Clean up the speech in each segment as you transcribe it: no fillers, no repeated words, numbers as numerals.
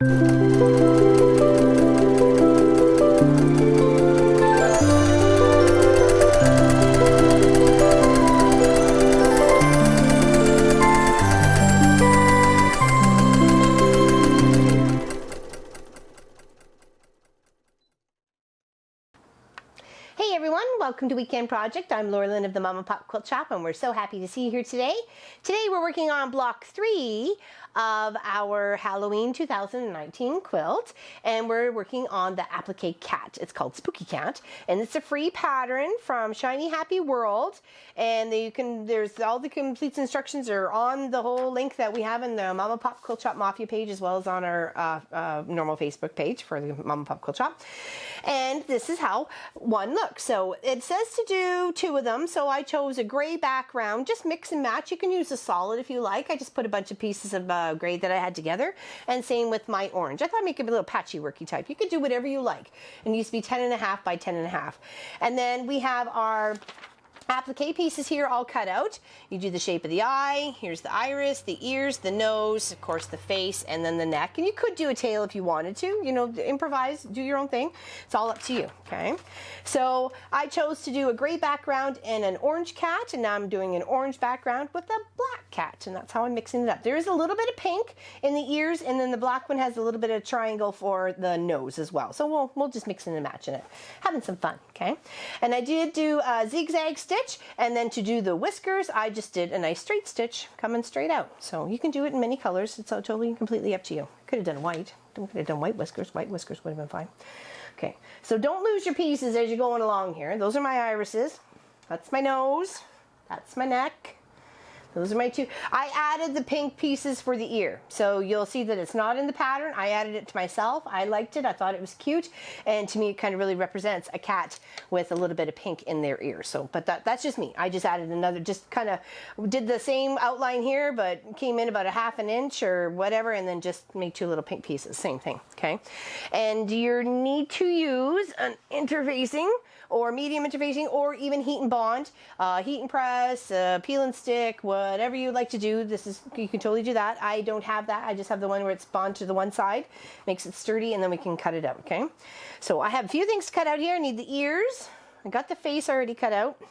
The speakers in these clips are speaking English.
Hey everyone, welcome to Weekend Project. I'm Laura Lynn of the Mama Pop Quilt Shop, and we're so happy to see you here today. Today we're working on block 3 of our Halloween 2019 quilt, and we're working on the applique cat. It's called Spooky Cat, and it's a free pattern from Shiny Happy World, and there's all the complete instructions are on the whole link that we have in the Mama Pop Quilt Shop Mafia page, as well as on our normal Facebook page for the Mama Pop Quilt Shop. And this is how one looks. So it says to do 2 of them, so I chose a gray background. Just mix and match. You can use a solid if you like. I just put a bunch of pieces of gray that I had together, and same with my orange. I thought I'd make it a little patchy-worky type. You could do whatever you like. And it used to be 10.5 by 10.5. And then we have our applique pieces here all cut out. You do the shape of the eye, here's the iris, the ears, the nose, of course the face, and then the neck. And you could do a tail if you wanted to, you know, improvise, do your own thing. It's all up to you, okay? So I chose to do a gray background and an orange cat, and now I'm doing an orange background with a black cat, and that's how I'm mixing it up. There is a little bit of pink in the ears, and then the black one has a little bit of triangle for the nose as well. So we'll just mix and match in it. Having some fun, okay? And I did do a zigzag stitch. And then to do the whiskers, I just did a nice straight stitch coming straight out. So you can do it in many colors. It's totally and completely up to you. Could have done white. Could have done white whiskers. White whiskers would have been fine. Okay, so don't lose your pieces as you're going along here. Those are my irises. That's my nose. That's my neck. Those are my 2. I added the pink pieces for the ear. So you'll see that it's not in the pattern. I added it to myself. I liked it. I thought it was cute. And to me, it kind of really represents a cat with a little bit of pink in their ear. So, but that's just me. I just added another, just kind of did the same outline here, but came in about a 1/2 inch or whatever, and then just made 2 little pink pieces. Same thing, okay? And you need to use an interfacing or medium interfacing, or even heat and bond, heat and press, peel and stick, whatever you like to do. You can totally do that. I don't have that. I just have the one where it's bond to the one side, makes it sturdy, and then we can cut it out, okay? So I have a few things to cut out here. I need the ears. I got the face already cut out,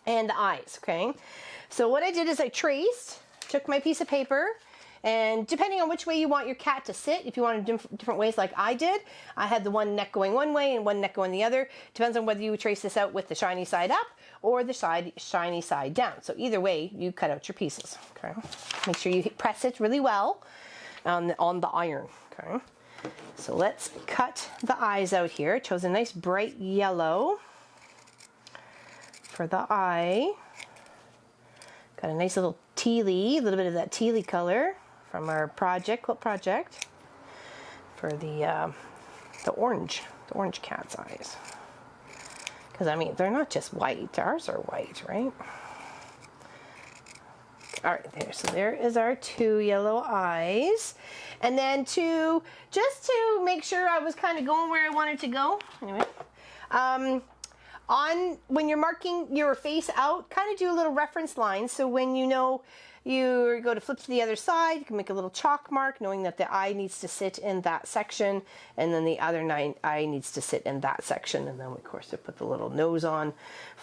and the eyes, okay? So what I did is I took my piece of paper, and depending on which way you want your cat to sit, if you want different ways like I did, I had the one neck going one way and one neck going the other. Depends on whether you trace this out with the shiny side up or the shiny side down. So either way, you cut out your pieces, okay? Make sure you press it really well on the iron, okay? So let's cut the eyes out here. I chose a nice bright yellow for the eye. Got a nice little tealy, a little bit of that tealy color from our quilt project for the orange cat's eyes. Because I mean, they're not just white, ours are white, right? All right, there. So there is our 2 yellow eyes. And then just to make sure I was kind of going where I wanted to go, anyway, when you're marking your face out, kind of do a little reference line. So when you know you go to flip to the other side, you can make a little chalk mark, knowing that the eye needs to sit in that section, and then the other eye needs to sit in that section. And then, of course, we put the little nose on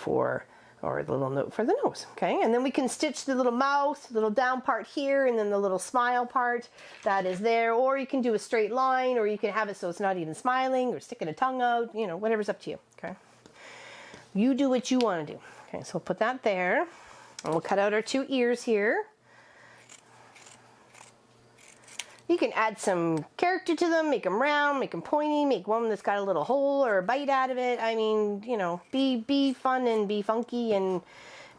or the little note for the nose, okay? And then we can stitch the little mouth, little down part here, and then the little smile part that is there. Or you can do a straight line, or you can have it so it's not even smiling, or sticking a tongue out, you know, whatever's up to you, okay? You do what you want to do. Okay, so we'll put that there. And we'll cut out our 2 ears here. You can add some character to them, make them round, make them pointy, make one that's got a little hole or a bite out of it. I mean, you know, be fun and be funky and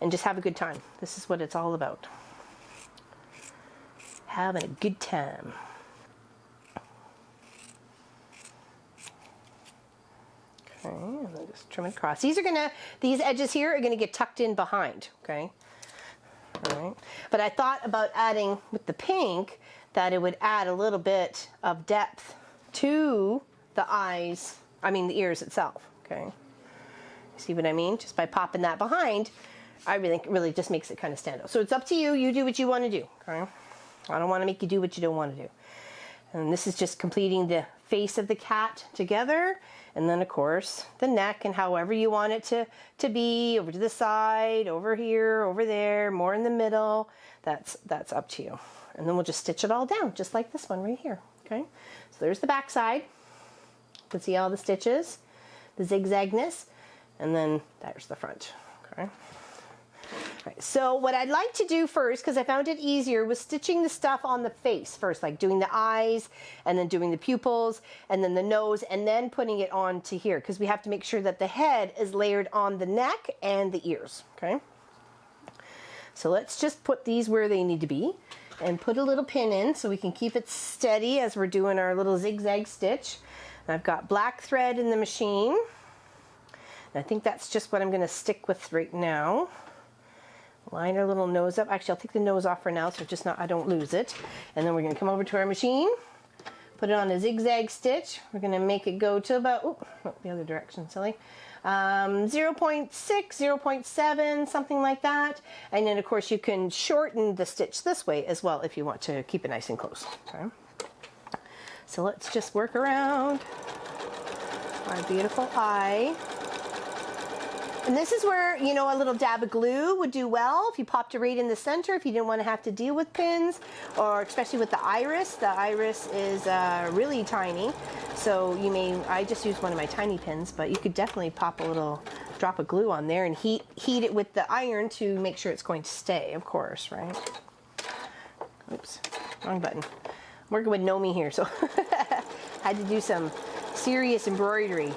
just have a good time. This is what it's all about. Having a good time. Okay, and then just trim it across. These edges here are gonna get tucked in behind, okay? All right, but I thought about adding with the pink that it would add a little bit of depth to the eyes, the ears itself, okay? See what I mean? Just by popping that behind, I really just makes it kind of stand out. So it's up to you. You do what you want to do, okay? I don't want to make you do what you don't want to do. And this is just completing the face of the cat together. And then of course the neck, and however you want it to be, over to the side, over here, over there, more in the middle, that's up to you. And then we'll just stitch it all down, just like this one right here, okay? So there's the back side. You can see all the stitches, the zigzagness, and then there's the front, okay? Right, so what I'd like to do first, because I found it easier, was stitching the stuff on the face first, like doing the eyes, and then doing the pupils, and then the nose, and then putting it on to here, because we have to make sure that the head is layered on the neck and the ears, okay? So let's just put these where they need to be, and put a little pin in so we can keep it steady as we're doing our little zigzag stitch. And I've got black thread in the machine, and I think that's just what I'm going to stick with right now. Line our little nose up. Actually, I'll take the nose off for now, so I don't lose it. And then we're going to come over to our machine, put it on a zigzag stitch. We're going to make it go to about, the other direction, silly. 0.6, 0.7, something like that. And then, of course, you can shorten the stitch this way as well if you want to keep it nice and close. Okay. So let's just work around our beautiful eye. And this is where, you know, a little dab of glue would do well if you popped it right in the center, if you didn't want to have to deal with pins, or especially with the iris. The iris is really tiny, so I just used one of my tiny pins, but you could definitely pop a little drop of glue on there and heat it with the iron to make sure it's going to stay, of course, right? Oops, wrong button. I'm working with Nomi here, so had to do some serious embroidery.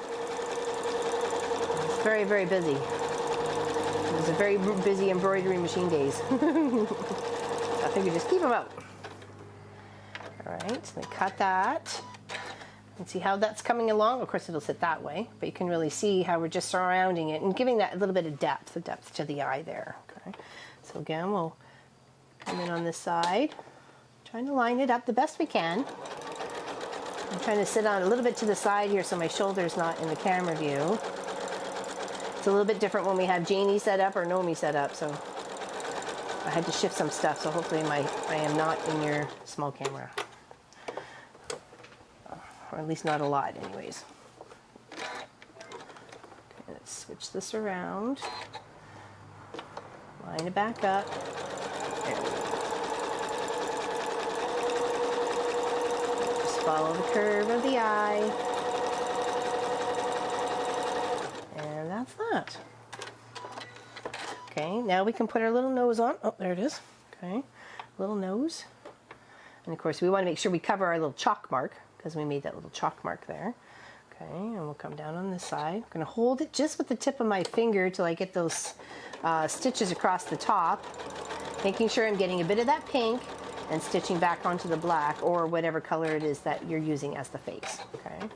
Very, very busy. It was a very busy embroidery machine days. I think we just keep them up. All right, so we cut that. And see how that's coming along. Of course, it'll sit that way, but you can really see how we're just surrounding it and giving that a little bit of depth to the eye there. Okay. So again, we'll come in on this side, trying to line it up the best we can. I'm trying to sit on a little bit to the side here so my shoulder's not in the camera view. It's a little bit different when we have Janie set up or Nomi set up, so I had to shift some stuff, so hopefully I am not in your small camera. Or at least not a lot anyways. Okay, let's switch this around. Line it back up. There we go. Just follow the curve of the eye. That's that. Okay, now we can put our little nose on. Oh, there it is. Okay, little nose. And of course, we want to make sure we cover our little chalk mark because we made that little chalk mark there. Okay, and we'll come down on this side. I'm going to hold it just with the tip of my finger till I get those stitches across the top, making sure I'm getting a bit of that pink and stitching back onto the black or whatever color it is that you're using as the face. Okay.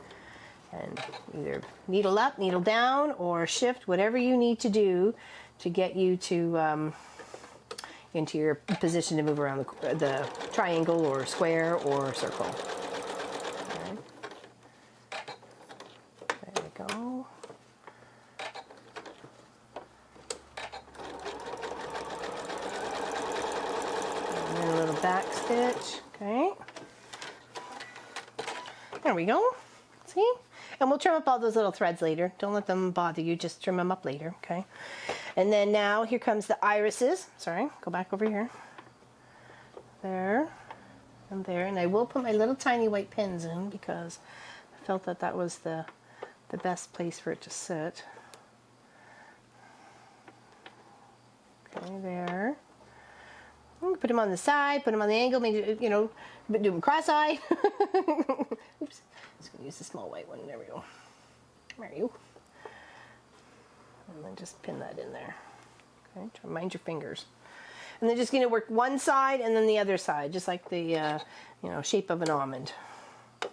And either needle up, needle down, or shift, whatever you need to do to get you to into your position to move around the triangle or square or circle. Okay. There we go. And then a little back stitch. Okay. There we go. See? And we'll trim up all those little threads later. Don't let them bother you. Just trim them up later, okay? And then now here comes the irises. Sorry, go back over here. There and there. And I will put my little tiny white pins in because I felt that that was the best place for it to sit. Okay, there. Put them on the side, put them on the angle, maybe, you know, do them cross-eyed. Oops. Just going to use the small white one. There we go. There you go. And then just pin that in there. Okay, try to mind your fingers. And then just going to work one side and then the other side, just like the, you know, shape of an almond. Okay,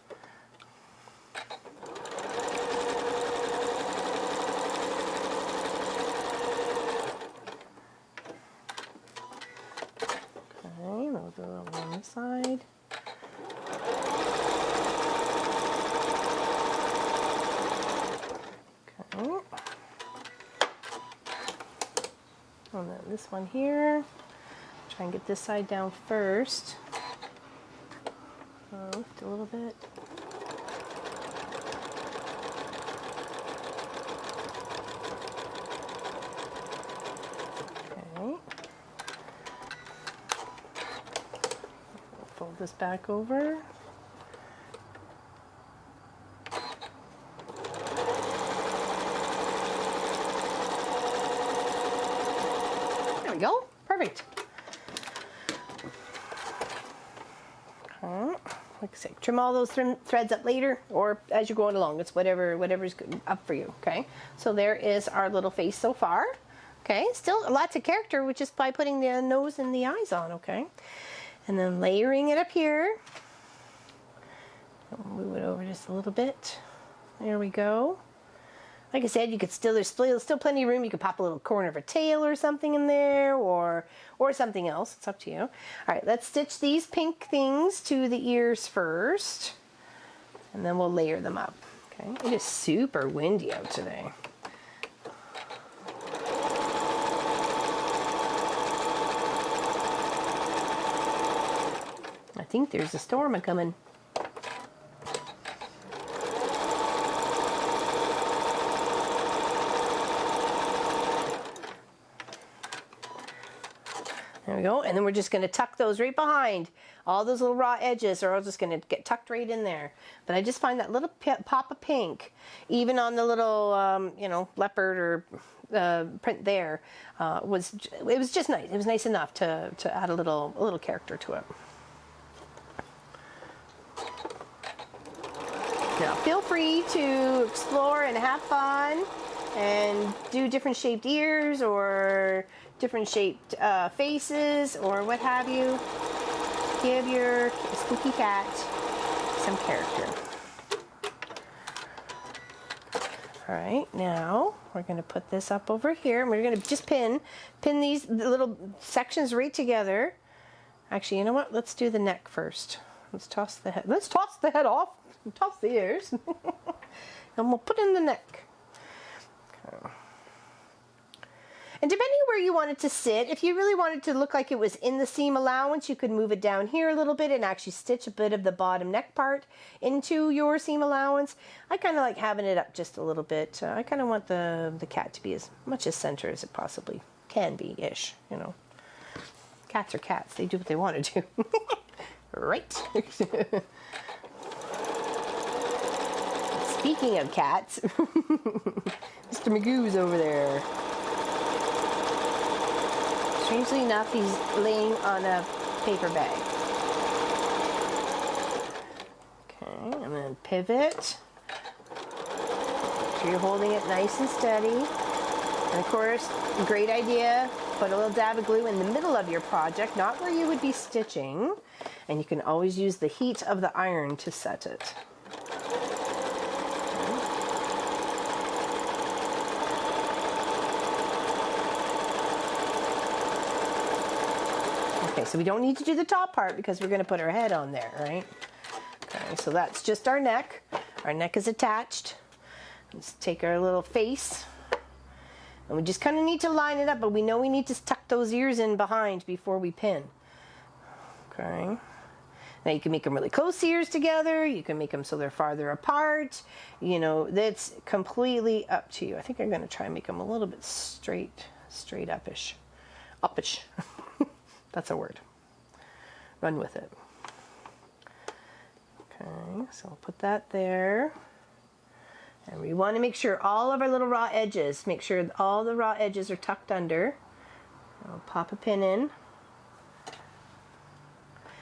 those are on this side. And then this one here, try and get this side down first. Just a little bit. Okay. Fold this back over. There we go. Perfect. Okay. Like I say, trim all those threads up later or as you're going along. It's whatever's good, up for you. Okay. So there is our little face so far. Okay. Still lots of character, which is by putting the nose and the eyes on. Okay. And then layering it up here. I'll move it over just a little bit. There we go. Like I said, you could still, there's still plenty of room. You could pop a little corner of a tail or something in there, or something else. It's up to you. All right, let's stitch these pink things to the ears first, and then we'll layer them up. Okay, it is super windy out today. I think there's a storm a-coming. There we go, and then we're just going to tuck those right behind. All those little raw edges are all just going to get tucked right in there. But I just find that little pop of pink, even on the little, you know, leopard or print there, it was just nice. It was nice enough to add a little character to it. Now, feel free to explore and have fun and do different shaped ears or different shaped faces or what have you. Give your spooky cat some character. All right, now we're going to put this up over here, and we're going to just pin these little sections right together. Actually, you know what? Let's do the neck first. Let's toss the head. Let's toss the head off. Toss the ears. And we'll put in the neck. Okay. And depending where you want it to sit, if you really want it to look like it was in the seam allowance, you could move it down here a little bit and actually stitch a bit of the bottom neck part into your seam allowance. I kind of like having it up just a little bit. I kind of want the cat to be as much as center as it possibly can be-ish, you know. Cats are cats. They do what they want to do. Right. Speaking of cats, Mr. Magoo's over there. Strangely enough, he's laying on a paper bag. Okay, and then pivot. Make sure you're holding it nice and steady. And of course, great idea, put a little dab of glue in the middle of your project, not where you would be stitching. And you can always use the heat of the iron to set it. Okay, so we don't need to do the top part because we're going to put our head on there, right? Okay, so that's just our neck. Our neck is attached. Let's take our little face. And we just kind of need to line it up, but we know we need to tuck those ears in behind before we pin. Okay. Now you can make them really close ears together. You can make them so they're farther apart. You know, that's completely up to you. I think I'm going to try and make them a little bit straight upish. Upish. That's a word. Run with it. Okay, so I'll put that there. And we want to make sure all of our little raw edges, make sure all the raw edges are tucked under. I'll pop a pin in.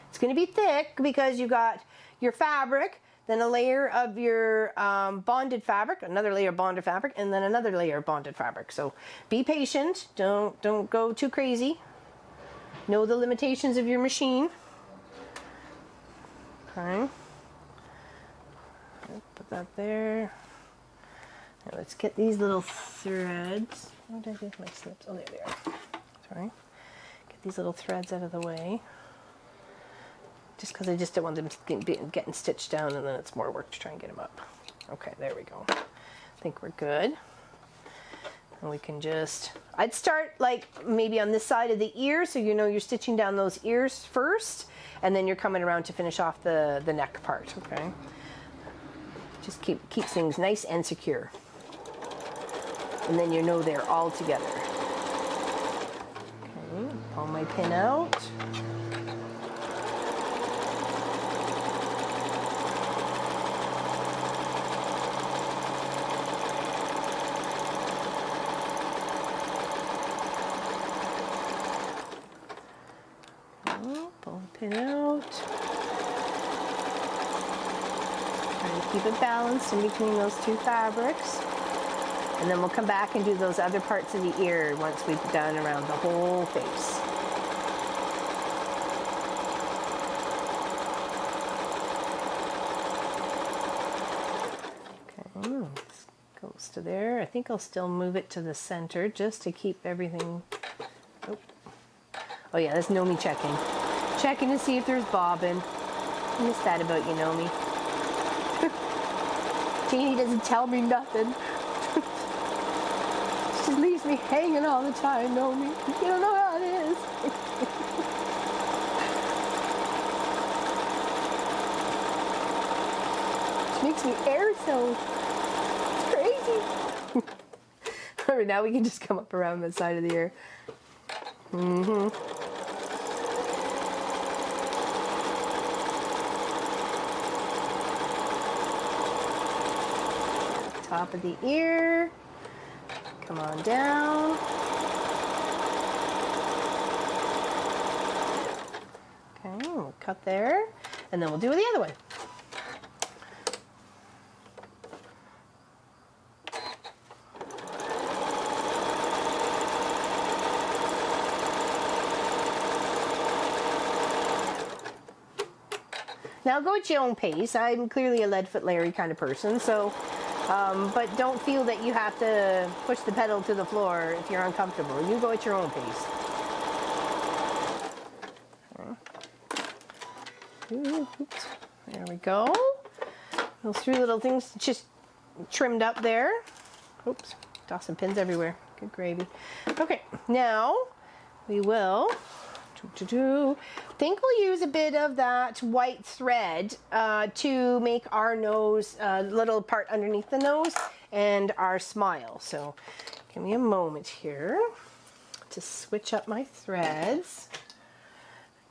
It's going to be thick because you got your fabric, then a layer of your bonded fabric, another layer of bonded fabric, and then another layer of bonded fabric. So be patient. Don't go too crazy. Know the limitations of your machine. Okay. Put that there. Now let's get these little threads. What did I do with my slips? Oh, there they are. Sorry. Get these little threads out of the way. Just because I just don't want them getting stitched down and then it's more work to try and get them up. Okay, there we go. I think we're good. And we can just, I'd start like maybe on this side of the ear so you know you're stitching down those ears first. and then you're coming around to finish off the neck part, okay? Just keeps things nice and secure. And then you know they're all together. Okay, pull my pin out. Pull the pin out. Try to keep it balanced in between those two fabrics. And then we'll come back and do those other parts of the ear once we've done around the whole face. Okay, this goes to there. I think I'll still move it to the center just to keep everything. Oh yeah, that's Nomi checking. Checking to see if there's bobbin. I miss that about you, Nomi. Janie doesn't tell me nothing. She just leaves me hanging all the time, Nomi. You don't know how it is. She makes me air so. It's crazy. All right, now we can just come up around the side of the ear. Top of the ear. Come on down. Okay, we'll cut there, and then we'll do the other one. Now go at your own pace. I'm clearly a Leadfoot Larry kind of person, so but don't feel that you have to push the pedal to the floor if you're uncomfortable. You go at your own pace. Oops. There we go. Those three little things just trimmed up there. Oops, tossing pins everywhere. Good gravy. Okay, now we will think we'll use a bit of that white thread to make our nose, little part underneath the nose, and our smile. So give me a moment here to switch up my threads,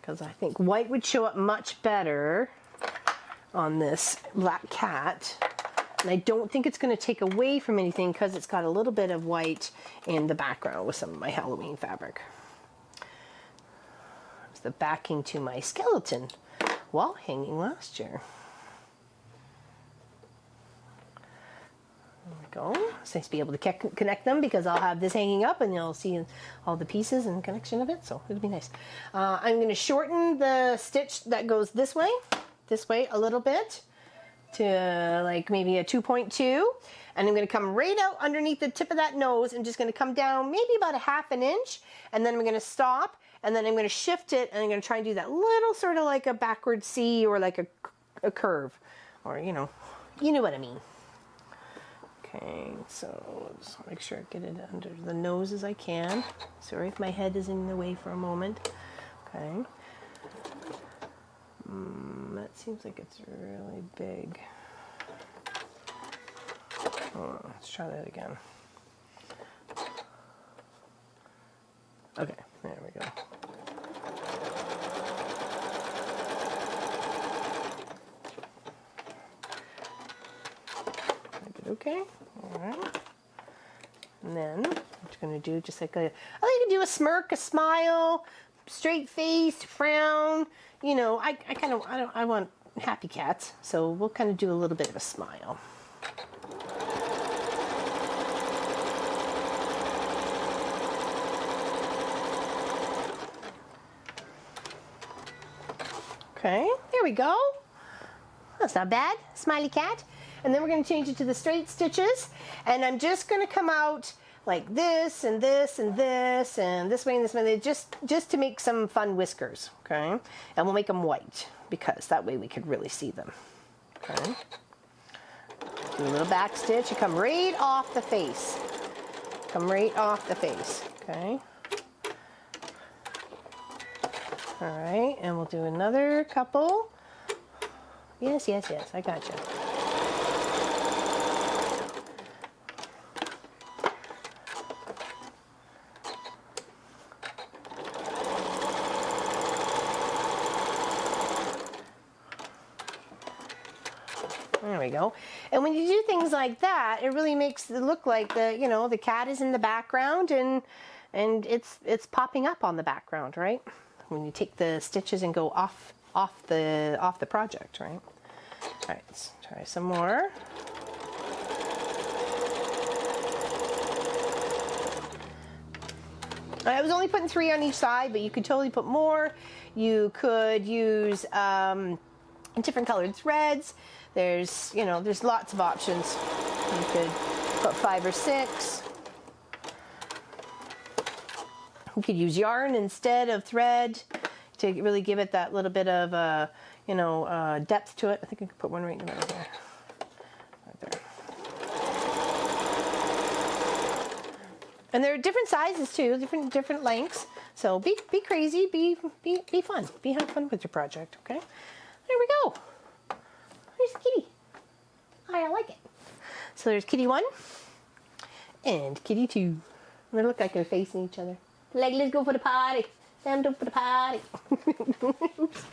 because I think white would show up much better on this black cat. And I don't think it's going to take away from anything because it's got a little bit of white in the background with some of my Halloween fabric. The backing to my skeleton wall hanging last year. There we go. It's nice to be able to connect them because I'll have this hanging up and you'll see all the pieces and connection of it, so it'll be nice. I'm going to shorten the stitch that goes this way a little bit to like maybe a 2.2, and I'm going to come right out underneath the tip of that nose and just going to come down maybe about a ½ inch, and then I'm going to stop. And then I'm going to shift it, and I'm going to try and do that little sort of like a backward C or like a curve, or you know what I mean. Okay, so just make sure I get it under the nose as I can. Sorry if my head is in the way for a moment. Okay. That seems like it's really big. Oh, let's try that again. Okay, there we go. Okay, all right. And then I'm just going to do just like I can do a smirk, a smile, straight face, frown. You know, I want happy cats, so we'll kind of do a little bit of a smile. Okay, there we go. That's not bad. Smiley cat. And then we're going to change it to the straight stitches. And I'm just going to come out like this and this and this and this way and this way, just to make some fun whiskers. Okay, and we'll make them white because that way we could really see them. Okay. Do a little back stitch. You come right off the face. Come right off the face. Okay. All right, and we'll do another couple. Yes, yes, yes, I got you. There we go. And when you do things like that, it really makes it look like the cat is in the background and it's popping up on the background, right? When you take the stitches and go off the project, right? All right, let's try some more. I was only putting 3 on each side, but you could totally put more. You could use different colored threads. There's lots of options. You could put 5 or 6. You could use yarn instead of thread to really give it that little bit of depth to it. I think I could put one right there. Right there. And there are different sizes too, different lengths. So be crazy, be fun, have fun with your project. Okay, there we go. There's Kitty. I like it. So there's Kitty 1 and Kitty 2. They look like they're facing each other. Like, let's go for the party. Time to for the party. Oops.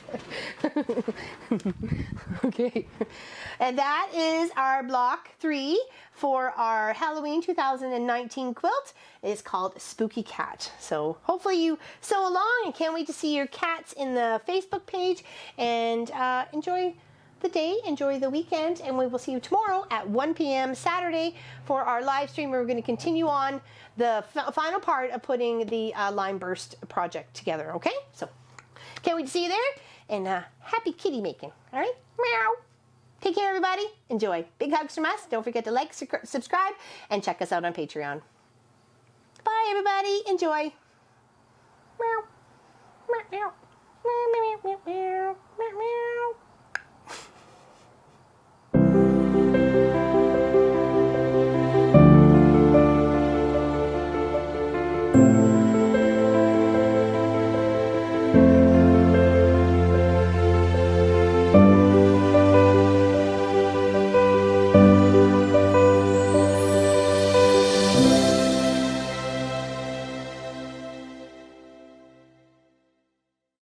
Okay. And that is our block 3 for our Halloween 2019 quilt. It's called Spooky Cat. So hopefully you sew along and can't wait to see your cats in the Facebook page. And enjoy the day, enjoy the weekend, and we will see you tomorrow at 1 p.m. Saturday for our live stream. We're going to continue on the final part of putting the lime burst project together. Okay, so can't wait to see you there, and happy kitty making. All right, meow. Take care, everybody. Enjoy. Big hugs from us. Don't forget to like, subscribe, and check us out on Patreon. Bye, everybody. Enjoy. Meow. Meow. Meow. Meow. Meow. Meow. Meow. Meow.